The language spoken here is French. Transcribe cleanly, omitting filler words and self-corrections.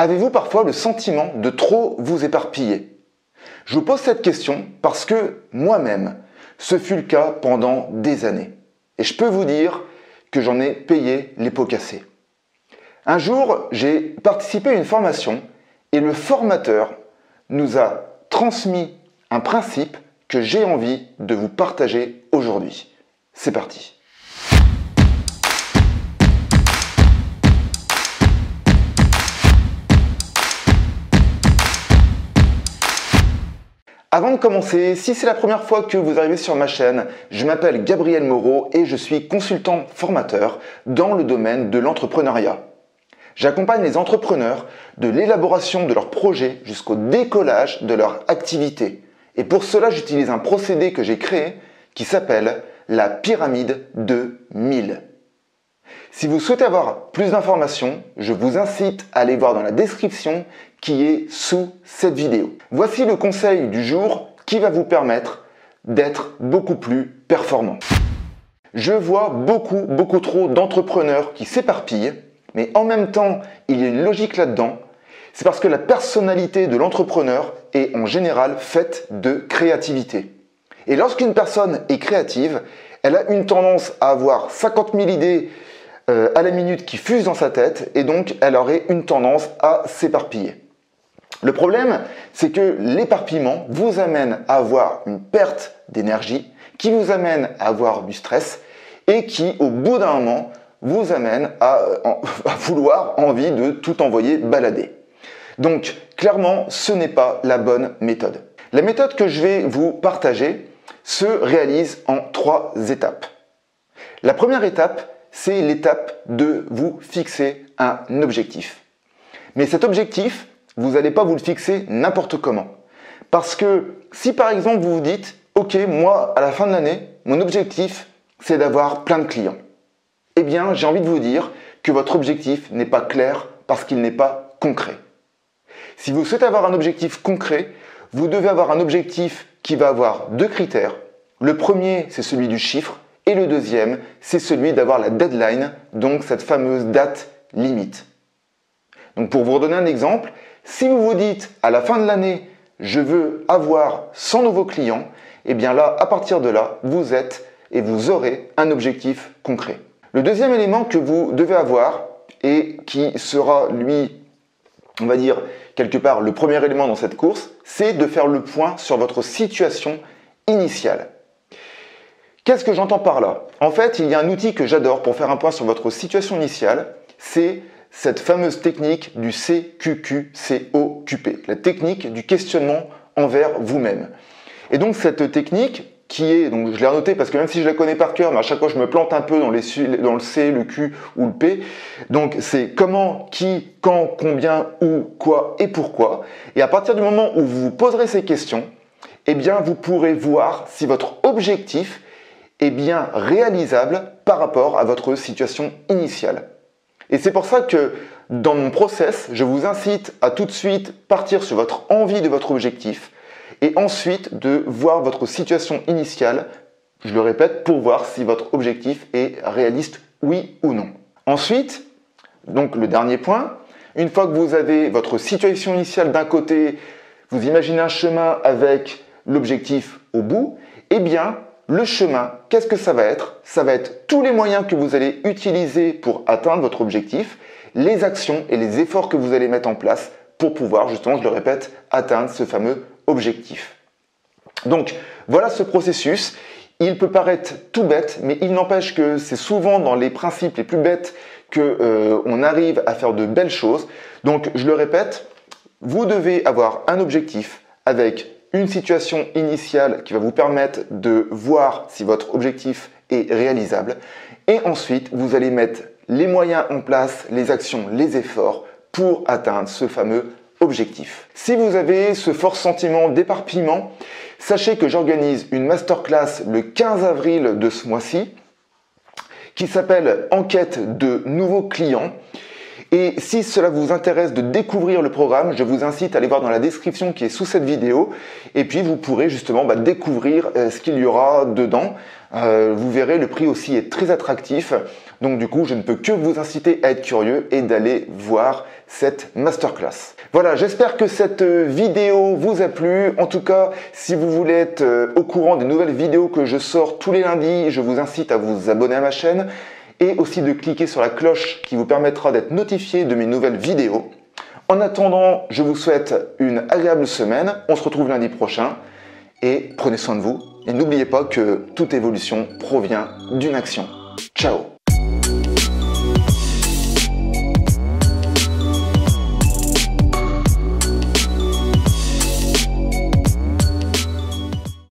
Avez-vous parfois le sentiment de trop vous éparpiller? Je vous pose cette question parce que moi-même, ce fut le cas pendant des années. Et je peux vous dire que j'en ai payé les pots cassés. Un jour, j'ai participé à une formation et le formateur nous a transmis un principe que j'ai envie de vous partager aujourd'hui. C'est parti. Avant de commencer, si c'est la première fois que vous arrivez sur ma chaîne, je m'appelle Gabriel Moreau et je suis consultant formateur dans le domaine de l'entrepreneuriat. J'accompagne les entrepreneurs de l'élaboration de leurs projets jusqu'au décollage de leur activité. Et pour cela, j'utilise un procédé que j'ai créé qui s'appelle la pyramide de 1000. Si vous souhaitez avoir plus d'informations, je vous incite à aller voir dans la description qui est sous cette vidéo. Voici le conseil du jour qui va vous permettre d'être beaucoup plus performant. Je vois beaucoup trop d'entrepreneurs qui s'éparpillent, mais en même temps, il y a une logique là-dedans. C'est parce que la personnalité de l'entrepreneur est en général faite de créativité. Et lorsqu'une personne est créative, elle a une tendance à avoir 50 000 idées à la minute qui fusent dans sa tête et donc elle aurait une tendance à s'éparpiller. Le problème, c'est que l'éparpillement vous amène à avoir une perte d'énergie, qui vous amène à avoir du stress et qui, au bout d'un moment, vous amène à vouloir envie de tout envoyer balader. Donc, clairement, ce n'est pas la bonne méthode. La méthode que je vais vous partager se réalise en 3 étapes. La première étape, c'est l'étape de vous fixer un objectif. Mais cet objectif, vous n'allez pas vous le fixer n'importe comment. Parce que si par exemple vous vous dites « Ok, moi, à la fin de l'année, mon objectif, c'est d'avoir plein de clients », eh bien, j'ai envie de vous dire que votre objectif n'est pas clair parce qu'il n'est pas concret. Si vous souhaitez avoir un objectif concret, vous devez avoir un objectif qui va avoir 2 critères. Le premier, c'est celui du chiffre. Et le deuxième, c'est celui d'avoir la deadline, donc cette fameuse date limite. Donc pour vous redonner un exemple, si vous vous dites à la fin de l'année, je veux avoir 100 nouveaux clients, et bien là, à partir de là, vous êtes et vous aurez un objectif concret. Le deuxième élément que vous devez avoir et qui sera, lui, on va dire, quelque part le premier élément dans cette course, c'est de faire le point sur votre situation initiale. Qu'est-ce que j'entends par là? En fait, il y a un outil que j'adore pour faire un point sur votre situation initiale, c'est cette fameuse technique du CQQ-COQP, la technique du questionnement envers vous-même. Et donc cette technique qui est, donc je l'ai annotée parce que même si je la connais par cœur, mais à chaque fois je me plante un peu dans le C, le Q ou le P. Donc c'est comment, qui, quand, combien, où, quoi et pourquoi. Et à partir du moment où vous vous poserez ces questions, eh bien vous pourrez voir si votre objectif est bien réalisable par rapport à votre situation initiale. Et c'est pour ça que dans mon process, je vous incite à tout de suite partir sur votre envie de votre objectif et ensuite de voir votre situation initiale, je le répète, pour voir si votre objectif est réaliste, oui ou non. Ensuite, donc le dernier point, une fois que vous avez votre situation initiale d'un côté, vous imaginez un chemin avec l'objectif au bout, eh bien, le chemin, qu'est-ce que ça va être? Ça va être tous les moyens que vous allez utiliser pour atteindre votre objectif, les actions et les efforts que vous allez mettre en place pour pouvoir, justement, je le répète, atteindre ce fameux objectif. Donc, voilà ce processus. Il peut paraître tout bête, mais il n'empêche que c'est souvent dans les principes les plus bêtes qu'on arrive à faire de belles choses. Donc, je le répète, vous devez avoir un objectif avec une situation initiale qui va vous permettre de voir si votre objectif est réalisable. Et ensuite, vous allez mettre les moyens en place, les actions, les efforts pour atteindre ce fameux objectif. Si vous avez ce fort sentiment d'éparpillement, sachez que j'organise une masterclass le 15 avril de ce mois-ci qui s'appelle Enquête de nouveaux clients. Et si cela vous intéresse de découvrir le programme, je vous incite à aller voir dans la description qui est sous cette vidéo. Et puis vous pourrez justement découvrir ce qu'il y aura dedans. Vous verrez, le prix aussi est très attractif. Donc du coup, je ne peux que vous inciter à être curieux et d'aller voir cette masterclass. Voilà, j'espère que cette vidéo vous a plu. En tout cas, si vous voulez être au courant des nouvelles vidéos que je sors tous les lundis, je vous incite à vous abonner à ma chaîne et aussi de cliquer sur la cloche qui vous permettra d'être notifié de mes nouvelles vidéos. En attendant, je vous souhaite une agréable semaine. On se retrouve lundi prochain et prenez soin de vous. Et n'oubliez pas que toute évolution provient d'une action. Ciao!